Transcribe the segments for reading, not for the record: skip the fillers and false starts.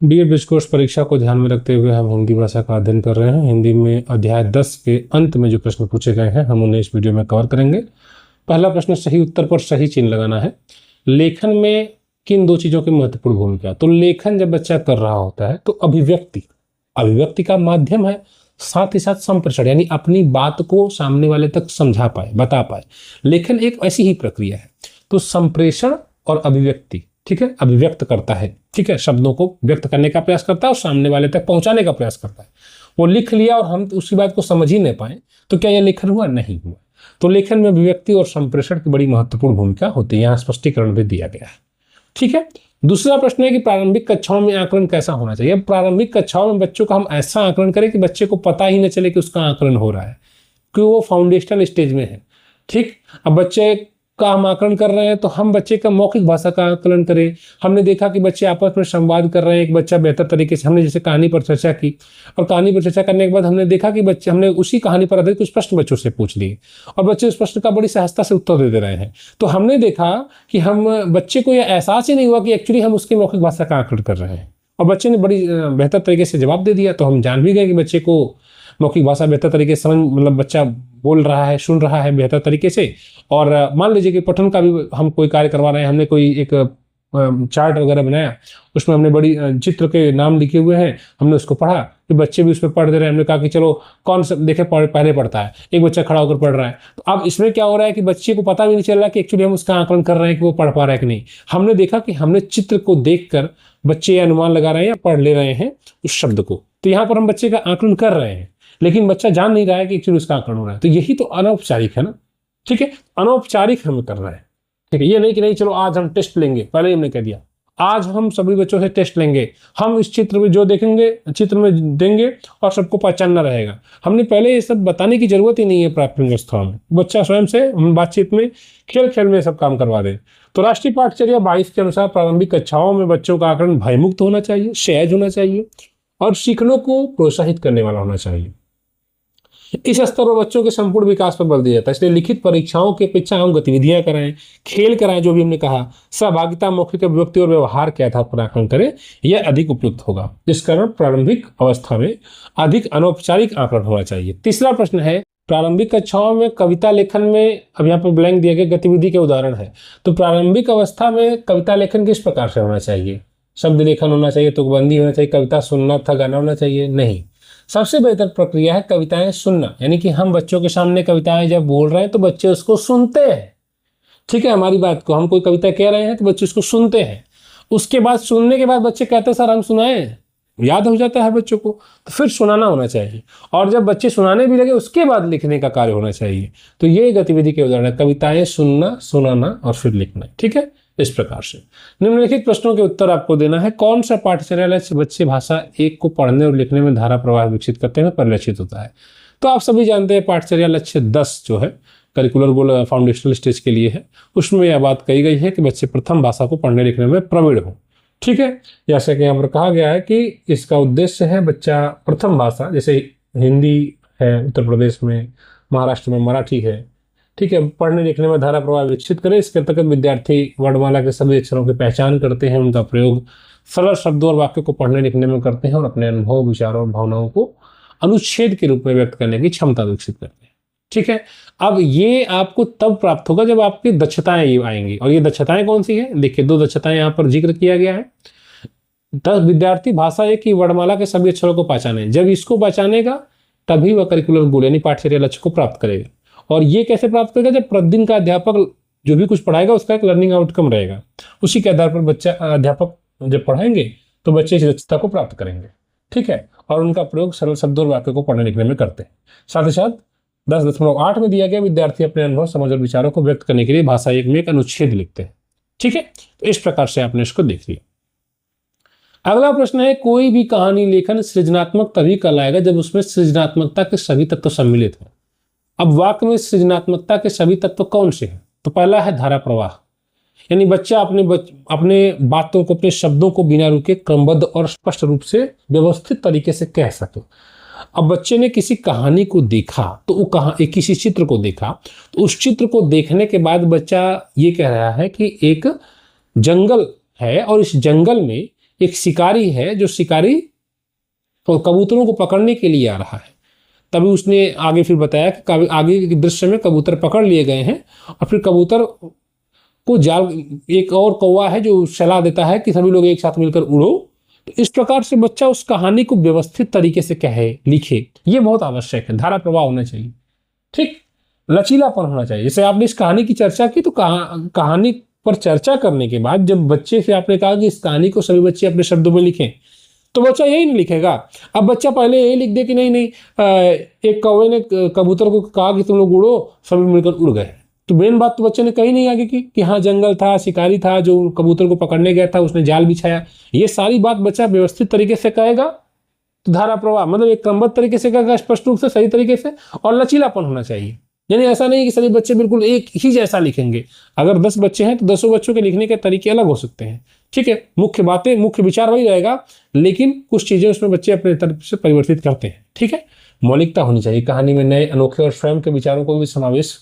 BEd bridge course परीक्षा को ध्यान में रखते हुए हम हिंदी भाषा का अध्ययन कर रहे हैं। हिंदी में अध्याय 10 के अंत में जो प्रश्न पूछे गए हैं हम उन्हें इस वीडियो में कवर करेंगे। पहला प्रश्न, सही उत्तर पर सही चिन्ह लगाना है। लेखन में किन दो चीजों की महत्वपूर्ण भूमिका? तो लेखन जब बच्चा कर रहा होता है तो अभिव्यक्ति का माध्यम है, साथ ही साथ संप्रेषण यानी अपनी बात को सामने वाले तक समझा पाए, बता पाए। लेखन एक ऐसी ही प्रक्रिया है। तो संप्रेषण और अभिव्यक्ति, ठीक है, अभिव्यक्त करता है, ठीक है, शब्दों को व्यक्त करने का प्रयास करता है और सामने वाले तक पहुंचाने का प्रयास करता है। वो लिख लिया और हम उसी बात को समझ ही नहीं पाए तो क्या यह लेखन हुआ? नहीं हुआ। तो लेखन में अभिव्यक्ति और संप्रेषण की बड़ी महत्वपूर्ण भूमिका होती है। यहाँ स्पष्टीकरण भी दिया गया है, ठीक है। दूसरा प्रश्न है कि प्रारंभिक कक्षाओं में आकलन कैसा होना चाहिए? प्रारंभिक कक्षाओं में बच्चों का हम ऐसा आकलन करें कि बच्चे को पता ही न चले कि उसका आकलन हो रहा है, कि वो फाउंडेशनल स्टेज में है, ठीक। अब बच्चे का हम आकलन कर रहे हैं तो हम बच्चे का मौखिक भाषा का आकलन करें। हमने देखा कि बच्चे आपस में संवाद कर रहे हैं, एक बच्चा बेहतर तरीके से, हमने जैसे कहानी पर चर्चा की और कहानी पर चर्चा करने के बाद हमने देखा कि हमने उसी कहानी पर आधारित कुछ प्रश्न बच्चों से पूछ लिए और बच्चे उस प्रश्न का बड़ी सहजता से उत्तर दे रहे हैं। तो हमने देखा कि हम बच्चे को यह एहसास ही नहीं हुआ कि एक्चुअली हम उसकी मौखिक भाषा का आकलन कर रहे हैं और बच्चे ने बड़ी बेहतर तरीके से जवाब दे दिया। तो हम जान भी गए कि बच्चे को मौखिक भाषा बेहतर तरीके से मतलब बच्चा बोल रहा है, सुन रहा है बेहतर तरीके से। और मान लीजिए कि पठन का भी हम कोई कार्य करवा रहे हैं, हमने कोई एक चार्ट वगैरह बनाया, उसमें हमने बड़ी चित्र के नाम लिखे हुए हैं, हमने उसको पढ़ा कि बच्चे भी उसमें पढ़ दे रहे हैं। हमने कहा कि चलो कौन सा देखे पहले पढ़ता है, एक बच्चा खड़ा होकर पढ़ रहा है। तो अब इसमें क्या हो रहा है कि बच्चे को पता भी नहीं चल रहा कि एक्चुअली हम उसका आकलन कर रहे हैं कि वो पढ़ पा रहा है कि नहीं। हमने देखा कि हमने चित्र को देखकर बच्चे अनुमान लगा रहे हैं या पढ़ ले रहे हैं उस शब्द को। तो यहाँ पर हम बच्चे का आकलन कर रहे हैं लेकिन बच्चा जान नहीं रहा है कि एक्चुअली उसका आकलन हो रहा है। तो यही तो अनौपचारिक है ना, ठीक है, अनौपचारिक हम कर रहे हैं, ठीक है। ये नहीं कि नहीं चलो आज हम टेस्ट लेंगे, पहले ही हमने कह दिया आज हम सभी बच्चों से टेस्ट लेंगे, हम इस चित्र में जो देखेंगे चित्र में देंगे और सबको पहचानना रहेगा। हमने पहले ये सब बताने की जरूरत ही नहीं है प्राथमिक अवस्था में। बच्चा स्वयं से हम बातचीत में खेल खेल में सब काम करवा दें। तो राष्ट्रीय पाठचर्या 22 के अनुसार प्रारंभिक कक्षाओं में बच्चों का आकलन भयमुक्त होना चाहिए, सहज होना चाहिए और सीखने को प्रोत्साहित करने वाला होना चाहिए। इस स्तर पर बच्चों के संपूर्ण विकास पर बल दिया जाता है। इसलिए लिखित परीक्षाओं की अपेक्षा हम गतिविधियां कराएं, खेल कराएं, जो भी हमने कहा, सहभागिता, मौखिक अभिव्यक्ति और व्यवहार के आधार पर आकलन करें, यह अधिक उपयुक्त होगा। इस कारण प्रारंभिक अवस्था में अधिक अनौपचारिक आकलन होना चाहिए। तीसरा प्रश्न है, प्रारंभिक कक्षाओं में कविता लेखन में, अब यहाँ पर ब्लैंक दिया गया, गतिविधि के उदाहरण है। तो प्रारंभिक अवस्था में कविता लेखन किस प्रकार से होना चाहिए? शब्द लेखन होना चाहिए, तुकबंदी होना चाहिए, कविता सुनना था, गाना होना चाहिए? नहीं। सबसे बेहतर प्रक्रिया है कविताएं सुनना, यानी कि हम बच्चों के सामने कविताएं जब बोल रहे हैं तो बच्चे उसको सुनते हैं, ठीक है। हमारी बात को हम कोई कविता कह रहे हैं तो बच्चे उसको सुनते हैं। उसके बाद सुनने के बाद बच्चे कहते हैं सर हम सुनाएं, याद हो जाता है बच्चों को, तो फिर सुनाना होना चाहिए। और जब बच्चे सुनाने भी लगे उसके बाद लिखने का कार्य होना चाहिए। तो ये गतिविधि के उदाहरण है, कविताएं सुनना, सुनाना और फिर लिखना, ठीक है। इस प्रकार से निम्नलिखित प्रश्नों के उत्तर आपको देना है। कौन सा पाठचर्या लक्ष्य बच्चे भाषा 1 को पढ़ने और लिखने में धारा प्रवाह विकसित करते हैं परिलक्षित होता है? तो आप सभी जानते हैं पाठचर्या लक्ष्य 10 जो है करिकुलर गोल फाउंडेशनल स्टेज के लिए है। उसमें यह बात कही गई है कि बच्चे प्रथम भाषा को पढ़ने लिखने में प्रवीण हो, ठीक है। जैसे कि यहाँ पर कहा गया है कि इसका उद्देश्य है बच्चा प्रथम भाषा, जैसे हिंदी है उत्तर प्रदेश में, महाराष्ट्र में मराठी है, ठीक है, पढ़ने लिखने में धारा प्रवाह विकसित करें। इसके अंतर्गत विद्यार्थी वर्णमाला के सभी अक्षरों की पहचान करते हैं, उनका प्रयोग सरल शब्दों और वाक्यों को पढ़ने लिखने में करते हैं और अपने अनुभव, विचारों और भावनाओं को अनुच्छेद के रूप में व्यक्त करने की क्षमता विकसित करते हैं, ठीक है। अब ये आपको तब प्राप्त होगा जब आपकी दक्षताएं ये आएंगी। और ये दक्षताएं कौन सी है? देखिए 2 दक्षताएं यहाँ पर जिक्र किया गया है। 10 विद्यार्थी भाषा 1 की वर्णमाला के सभी अक्षरों को पहचाने। जब इसको पहचानेगा तभी वह करिकुलर गोल यानी पाठचर्या लक्ष्य को प्राप्त करेगा। और ये कैसे प्राप्त करेगा? जब प्रतिदिन का अध्यापक जो भी कुछ पढ़ाएगा उसका एक लर्निंग आउटकम रहेगा, उसी के आधार पर बच्चा अध्यापक जब पढ़ाएंगे तो बच्चे इस दक्षता को प्राप्त करेंगे, ठीक है। और उनका प्रयोग सरल शब्दों और वाक्यों को पढ़ने लिखने में करते हैं। साथ ही साथ 10.8 में दिया गया विद्यार्थी अपने अनुभव, समझ और विचारों को व्यक्त करने के लिए भाषा 1 में एक अनुच्छेद लिखते हैं, ठीक है। तो इस प्रकार से आपने इसको देख लिया। अगला प्रश्न है, कोई भी कहानी लेखन सृजनात्मक तभी कहलाएगा जब उसमें सृजनात्मकता के सभी तत्व सम्मिलित हैं। अब वाक्य में सृजनात्मकता के सभी तत्व कौन से हैं? तो पहला है धारा प्रवाह, यानी बच्चा अपने बातों को, अपने शब्दों को बिना रुके क्रमबद्ध और स्पष्ट रूप से व्यवस्थित तरीके से कह सके। अब बच्चे ने किसी कहानी को देखा तो वो किसी चित्र को देखा तो उस चित्र को देखने के बाद बच्चा ये कह रहा है कि एक जंगल है और इस जंगल में एक शिकारी है जो शिकारी तो कबूतरों को पकड़ने के लिए आ रहा है। तभी उसने आगे फिर बताया कि आगे के दृश्य में कबूतर पकड़ लिए गए हैं और फिर कबूतर को जाल, एक और कौवा है जो सलाह देता है कि सभी लोग एक साथ मिलकर उड़ो। तो इस प्रकार से बच्चा उस कहानी को व्यवस्थित तरीके से कहे, लिखे, ये बहुत आवश्यक है। धारा प्रवाह होना चाहिए, ठीक, लचीलापन होना चाहिए। जैसे आपने इस कहानी की चर्चा की तो कहानी पर चर्चा करने के बाद जब बच्चे से आपने कहा कि इस कहानी को सभी बच्चे अपने शब्दों में लिखें, तो बच्चा यही नहीं लिखेगा। अब बच्चा पहले यही लिख दे कि नहीं एक कौवे ने कबूतर को कहा कि तुम लोग उड़ो, सभी मिलकर उड़ गए। तो मेन बात तो बच्चे ने कही नहीं आगे की कि हाँ जंगल था, शिकारी था जो कबूतर को पकड़ने गया था, उसने जाल बिछाया। ये सारी बात बच्चा व्यवस्थित तरीके से कहेगा तो धारा प्रवाह मतलब एक क्रमबद्ध तरीके से कहेगा, स्पष्ट रूप से, सही तरीके से, और लचीलापन होना चाहिए। यानी ऐसा नहीं कि सभी बच्चे बिल्कुल एक ही जैसा लिखेंगे। अगर 10 बच्चे हैं तो 10 बच्चों के लिखने के तरीके अलग हो सकते हैं, ठीक है। मुख्य बातें, मुख्य विचार वही रहेगा, लेकिन कुछ चीजें उसमें बच्चे अपने तरफ से परिवर्तित करते हैं, ठीक है। मौलिकता होनी चाहिए, कहानी में नए, अनोखे और स्वयं के विचारों को भी समावेश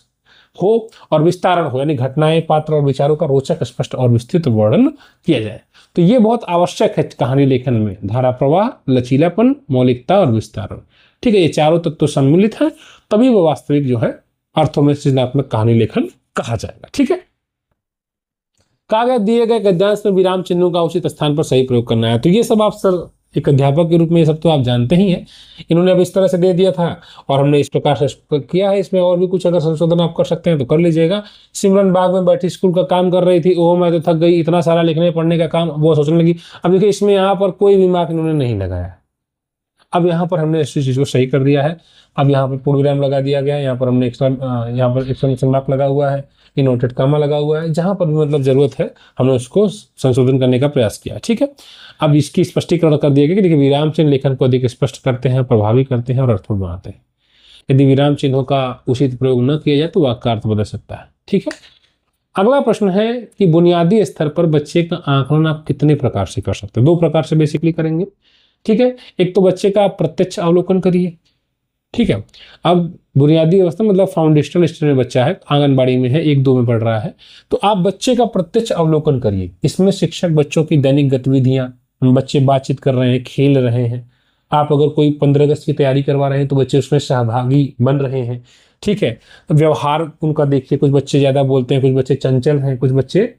हो और विस्तारण हो, यानी घटनाएं, पात्र और विचारों का रोचक, स्पष्ट और विस्तृत वर्णन किया जाए। तो ये बहुत आवश्यक है कहानी लेखन में, धारा प्रवाह, लचीलापन, मौलिकता और विस्तारण, ठीक है। ये चारों तत्व सम्मिलित हैं, तभी वो वास्तविक जो है अर्थों में सृजनात्मक कहानी लेखन कहा जाएगा, ठीक है। कहा गया दिए गए गद्यांश में विराम चिन्हों का उचित स्थान पर सही प्रयोग करना है। तो ये सब आप सर एक अध्यापक के रूप में ये सब तो आप जानते ही हैं। इन्होंने अब इस तरह से दे दिया था और हमने इस प्रकार से किया है। इसमें और भी कुछ अगर संशोधन आप कर सकते हैं तो कर लीजिएगा। सिमरन बाग में बैठी स्कूल का काम कर रही थी, ओह मैं तो थक गई, इतना सारा लिखने पढ़ने का काम, वो सोचने लगी। अब देखिए इसमें यहाँ पर कोई भी मार्क इन्होंने नहीं लगाया। अब यहाँ पर हमने इस चीज़ को सही कर दिया है। अब यहाँ पर पूर्णविराम लगा दिया गया है, यहाँ पर हमने यहाँ पर एक्सक्लेमेशन मार्क लगा हुआ है, इनवर्टेड कॉमा लगा हुआ है। जहाँ पर भी मतलब जरूरत है हमने उसको संशोधन करने का प्रयास किया, ठीक है। अब इसकी स्पष्टीकरण कर दिया गया कि देखिए विराम चिन्ह लेखन को अधिक स्पष्ट करते हैं, प्रभावी करते हैं और अर्थपूर्ण बनाते हैं। यदि विराम चिन्हों का उचित प्रयोग न किया जाए तो वाक्य का अर्थ बदल सकता है, ठीक है। अगला प्रश्न है कि बुनियादी स्तर पर बच्चे का आकलन आप कितने प्रकार से कर सकते हैं। 2 प्रकार से बेसिकली करेंगे, ठीक है। एक तो बच्चे का प्रत्यक्ष अवलोकन करिए, ठीक है। अब बुनियादी अवस्था मतलब फाउंडेशनल स्टेज में बच्चा है, आंगनबाड़ी में है, 1-2 में पढ़ रहा है, तो आप बच्चे का प्रत्यक्ष अवलोकन करिए। इसमें शिक्षक बच्चों की दैनिक गतिविधियां, बच्चे बातचीत कर रहे हैं, खेल रहे हैं, आप अगर कोई 15 अगस्त की तैयारी करवा रहे हैं तो बच्चे उसमें सहभागी बन रहे हैं, ठीक है। व्यवहार उनका देखिए, कुछ बच्चे ज्यादा बोलते हैं, कुछ बच्चे चंचल हैं, कुछ बच्चे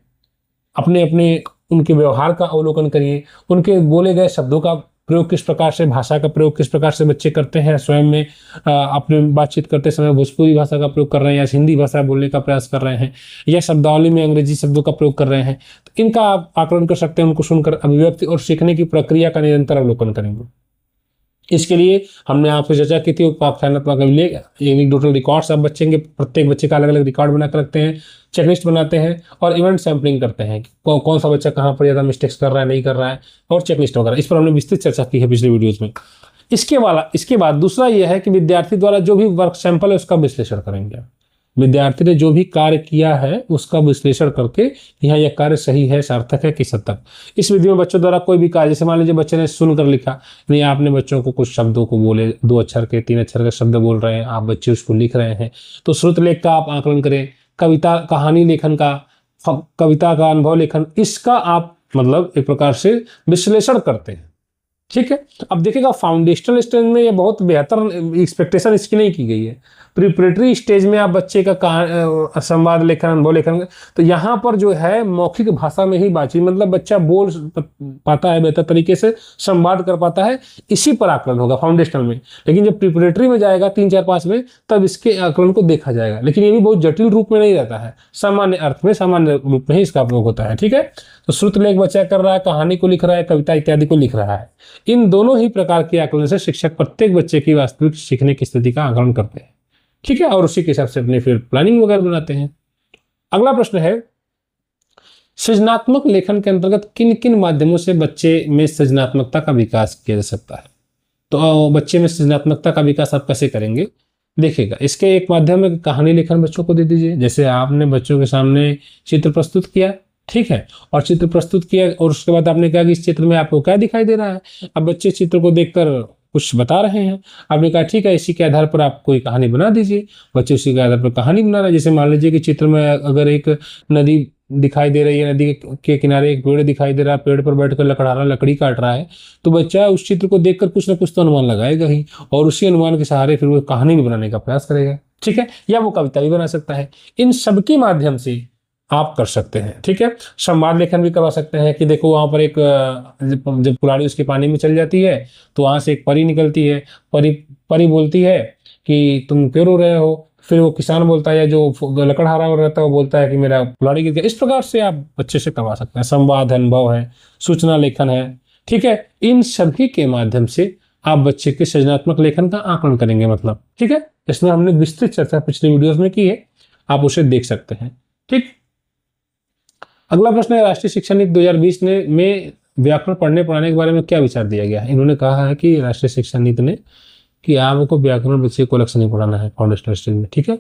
अपने अपने उनके व्यवहार का अवलोकन करिए। उनके बोले गए शब्दों का प्रयोग किस प्रकार से, भाषा का प्रयोग किस प्रकार से बच्चे करते हैं, स्वयं में अपने बातचीत करते समय भोजपुरी भाषा का प्रयोग कर रहे हैं या हिंदी भाषा बोलने का प्रयास कर रहे हैं या शब्दावली में अंग्रेजी शब्दों का प्रयोग कर रहे हैं, तो इनका आप आकलन कर सकते हैं। उनको सुनकर अभिव्यक्ति और सीखने की प्रक्रिया का निरंतर अवलोकन करेंगे। इसके लिए हमने आपसे चर्चा की थी एनेक्डोटल रिकॉर्ड्स। आप बच्चे के प्रत्येक बच्चे का अलग अलग रिकॉर्ड बनाकर रखते हैं, चेकलिस्ट बनाते हैं और इवेंट सैम्पलिंग करते हैं कि कौन सा बच्चा कहाँ पर ज़्यादा मिस्टेक्स कर रहा है, नहीं कर रहा है, और चेकलिस्ट वगैरह। इस पर हमने विस्तृत चर्चा की है पिछले वीडियोज़ में। इसके बाद दूसरा यह है कि विद्यार्थी द्वारा जो भी वर्क सैंपल है उसका विश्लेषण करेंगे। विद्यार्थी ने जो भी कार्य किया है उसका विश्लेषण करके यहाँ यह कार्य सही है, सार्थक है कि सतत। इस विधि में बच्चों द्वारा कोई भी कार्य, जैसे मान लीजिए बच्चे ने सुनकर लिखा, नहीं आपने बच्चों को कुछ शब्दों को बोले, 2 अक्षर के 3 अक्षर के शब्द बोल रहे हैं, आप बच्चे उसको लिख रहे हैं, तो श्रुत लेख का आप आकलन करें, कविता कहानी लेखन का, कविता का अनुभव लेखन, इसका आप मतलब एक प्रकार से विश्लेषण करते हैं, ठीक है। अब देखिएगा फाउंडेशनल स्टेज में ये बहुत बेहतर एक्सपेक्टेशन इसकी नहीं की गई है। प्रिपरेटरी स्टेज में आप बच्चे का संवाद लेखन, अनुभव लेखन, तो यहाँ पर जो है मौखिक भाषा में ही बातचीत, मतलब बच्चा बोल पाता है बेहतर तरीके से, संवाद कर पाता है, इसी पर आकलन होगा फाउंडेशनल में। लेकिन जब प्रिपरेटरी में जाएगा 3, 4, 5 में, तब इसके आकलन को देखा जाएगा। लेकिन ये भी बहुत जटिल रूप में नहीं रहता है, सामान्य अर्थ में, सामान्य रूप में ही इसका प्रयोग होता है, ठीक है। तो श्रुत लेख बच्चा कर रहा है, कहानी को लिख रहा है, कविता इत्यादि को लिख रहा है। इन दोनों ही प्रकार के आकलन से शिक्षक प्रत्येक बच्चे की वास्तविक सीखने की स्थिति का आकलन करते हैं, ठीक है, और उसी के हिसाब से अपने फिर प्लानिंग वगैरह बनाते हैं। अगला प्रश्न है सृजनात्मक लेखन के अंतर्गत किन किन माध्यमों से बच्चे में सृजनात्मकता का विकास किया जा सकता है। तो बच्चे में सृजनात्मकता का विकास आप कैसे करेंगे, देखिएगा। इसके एक माध्यम है कहानी लेखन बच्चों को दे दीजिए। जैसे आपने बच्चों के सामने चित्र प्रस्तुत किया, ठीक है, और चित्र प्रस्तुत किया और उसके बाद आपने कहा कि इस चित्र में आपको क्या दिखाई दे रहा है। अब बच्चे चित्र को देखकर कुछ बता रहे हैं, आपने कहा ठीक है इसी के आधार पर आप कोई कहानी बना दीजिए। बच्चे उसी के आधार पर कहानी बना रहे हैं। जैसे मान लीजिए कि चित्र में अगर एक नदी दिखाई दे रही है, नदी के किनारे एक पेड़ दिखाई दे रहा है, पेड़ पर बैठकर लकड़हारा लकड़ी काट रहा है, तो बच्चा उस चित्र को देखकर कुछ ना कुछ तो अनुमान लगाएगा ही, और उसी अनुमान के सहारे फिर वो कहानी भी बनाने का प्रयास करेगा। ठीक है, या वो कविता भी बना सकता है। इन सबके माध्यम से आप कर सकते हैं। ठीक है, संवाद लेखन भी करवा सकते हैं कि देखो वहां पर एक जब कुल्हाड़ी उसके पानी में चल जाती है तो वहां से एक परी निकलती है, परी परी बोलती है कि तुम क्यों रो रहे हो, फिर वो किसान बोलता है या जो लकड़हारा रहता है वो बोलता है कि मेरा कुल्हाड़ी गिर गया। इस प्रकार से आप बच्चे से करवा सकते हैं। संवाद है, अनुभव है, सूचना लेखन है। ठीक है, इन सभी के माध्यम से आप बच्चे के सृजनात्मक लेखन का आकलन करेंगे। मतलब ठीक है, इसमें हमने विस्तृत चर्चा पिछले वीडियोस में की है, आप उसे देख सकते हैं। ठीक, अगला प्रश्न है, राष्ट्रीय शिक्षा नीति 2020 में व्याकरण पढ़ने पढ़ाने के बारे में क्या विचार दिया गया है। इन्होंने कहा है कि राष्ट्रीय शिक्षा नीति ने कि आपको व्याकरण बच्चे को अलग से नहीं पढ़ाना है फाउंडेशनल स्टेज में। ठीक है,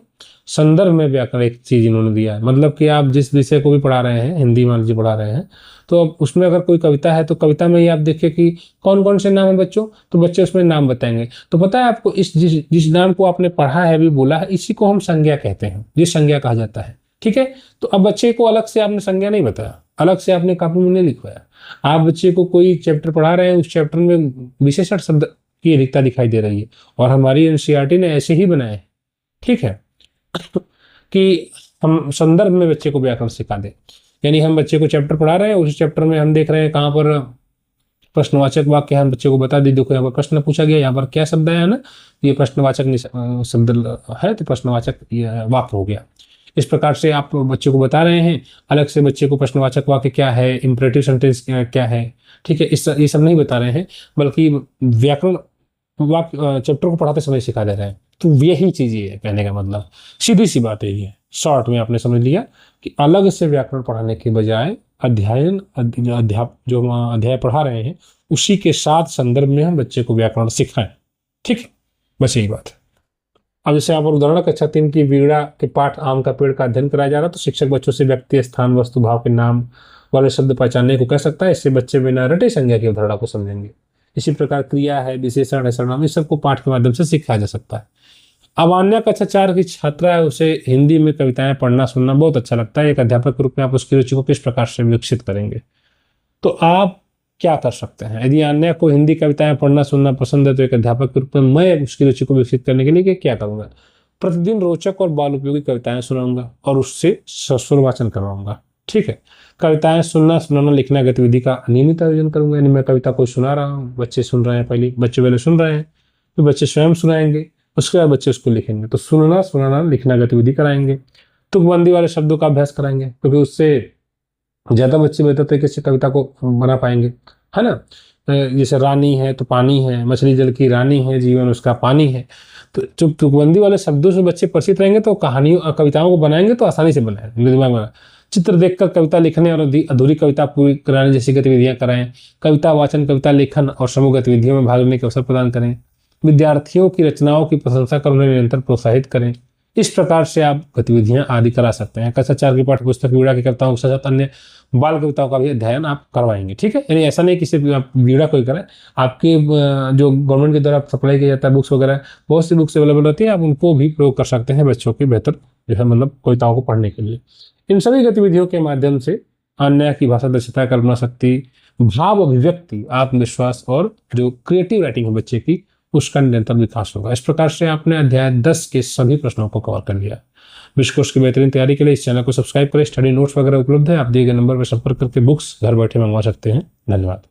संदर्भ में व्याकरण एक चीज इन्होंने दिया है, मतलब कि आप जिस विषय को भी पढ़ा रहे हैं, हिंदी मान लीजिए पढ़ा रहे हैं, तो अब उसमें अगर कोई कविता है तो कविता में ही आप देखिए कि कौन कौन से नाम है बच्चों, तो बच्चे उसमें नाम बताएंगे। तो पता है आपको, इस जिस नाम को आपने पढ़ा है, भी बोला है, इसी को हम संज्ञा कहते हैं, ये संज्ञा कहा जाता है। ठीक है, तो अब बच्चे को अलग से आपने संज्ञा नहीं बताया, अलग से आपने कॉपी में नहीं लिखवाया। आप बच्चे को कोई चैप्टर पढ़ा रहे हैं, उस चैप्टर में विशेषण शब्द की अधिकता दिखाई दे रही है, और हमारी एनसीईआरटी ने ऐसे ही बनाए हैं। ठीक है, कि हम संदर्भ में बच्चे को व्याकरण सिखा दें, यानी हम बच्चे को चैप्टर पढ़ा रहे हैं, उस चैप्टर में हम देख रहे हैं कहाँ पर प्रश्नवाचक वाक्य, हम बच्चे को बता दी, देखो यहाँ पर प्रश्न पूछा गया, यहाँ पर क्या शब्द आया ना, ये प्रश्नवाचक शब्द है, तो प्रश्नवाचक वाक्य हो गया। इस प्रकार से आप बच्चे को बता रहे हैं, अलग से बच्चे को प्रश्नवाचक वाक्य क्या है, इंपरेटिव सेंटेंस क्या है, ठीक है, ये सब नहीं बता रहे हैं, बल्कि व्याकरण वाक्य चैप्टर को पढ़ाते समय सिखा दे रहे हैं। तो यही चीज ये है, कहने का मतलब सीधी सी बात है, ये शॉर्ट में आपने समझ लिया कि अलग से व्याकरण पढ़ाने के बजाय जो अध्याय पढ़ा रहे हैं उसी के साथ संदर्भ में हम बच्चे को व्याकरण सिखाएं। ठीक है, बस यही बात है। अब जैसे यहाँ पर उदाहरण कक्षा 3 की वीणा के पाठ आम का पेड़ का अध्ययन कराया जा रहा है, तो शिक्षक बच्चों से व्यक्ति, स्थान, वस्तु, भाव के नाम वाले शब्द पहचानने को कह सकता है। इससे बच्चे बिना रटे संज्ञा की अवधारणा को समझेंगे। इसी प्रकार क्रिया है, विशेषण है, सर्वनाम, इस सबको पाठ के माध्यम से सिखाया जा सकता है। अब अन्य कक्षा 4 की छात्रा है, उसे हिंदी में कविताएं पढ़ना सुनना बहुत अच्छा लगता है। एक अध्यापक के रूप में आप उसकी रुचि को किस प्रकार से विकसित करेंगे, तो आप क्या कर सकते हैं। यदि अन्य को हिंदी कविताएं पढ़ना सुनना पसंद है, तो एक अध्यापक के रूप में मैं उसकी रुचि को विकसित करने के लिए क्या करूंगा, प्रतिदिन रोचक और बाल उपयोगी कविताएं सुनाऊंगा और उससे सस्वर वाचन करवाऊंगा। ठीक है, कविताएं सुनना, सुनाना, लिखना गतिविधि का नियमित आयोजन करूंगा। यानी मैं कविता को सुना रहा हूँ, बच्चे सुन रहे हैं, पहले बच्चे सुन रहे हैं, तो बच्चे स्वयं सुनाएंगे, उसके बाद बच्चे उसको लिखेंगे। तो सुनना, सुनाना, लिखना गतिविधि कराएंगे। तुकबंदी वाले शब्दों का अभ्यास कराएंगे, क्योंकि उससे ज्यादा बच्चे बेहतर तरीके से कविता को बना पाएंगे, है ना। जैसे रानी है तो पानी है, मछली जल की रानी है, जीवन उसका पानी है। तो जब तुकबंदी वाले शब्दों से बच्चे परिचित रहेंगे तो कहानियों कविताओं को बनाएंगे तो आसानी से बनाएंगे, दिमाग में। चित्र देखकर कविता लिखने और अधूरी कविता पूरी कराने जैसी गतिविधियां कराएं। कविता वाचन, कविता लेखन और समूह गतिविधियों में भाग लेने के अवसर प्रदान करें। विद्यार्थियों की रचनाओं की प्रशंसा कर उन्हें निरंतर प्रोत्साहित करें। इस प्रकार से आप गतिविधियां आदि करा सकते हैं। कक्षा 4 की पाठ्य पुस्तक वीणा की कविताओं के साथ अन्य बाल कविताओं का भी अध्ययन आप करवाएंगे। ठीक है, यानी ऐसा नहीं कि सिर्फ आप वीणा कोई करें, आपके जो गवर्नमेंट के द्वारा सप्लाई किया जाता है बुक्स वगैरह, बहुत सी बुक्स अवेलेबल रहती है, आप उनको भी प्रयोग कर सकते हैं बच्चों की बेहतर जो है मतलब कविताओं को पढ़ने के लिए। इन सभी गतिविधियों के माध्यम से अन्य की भाषा दक्षता, कल्पना शक्ति, भाव अभिव्यक्ति, आत्मविश्वास और जो क्रिएटिव राइटिंग है बच्चे की, उसका निरंतर विकास होगा। इस प्रकार से आपने अध्याय 10 के सभी प्रश्नों को कवर कर लिया। विश्व कोर्स की बेहतरीन तैयारी के लिए इस चैनल को सब्सक्राइब करें। स्टडी नोट्स वगैरह उपलब्ध है, आप दिए गए नंबर पर संपर्क करके बुक्स घर बैठे मंगवा सकते हैं। धन्यवाद।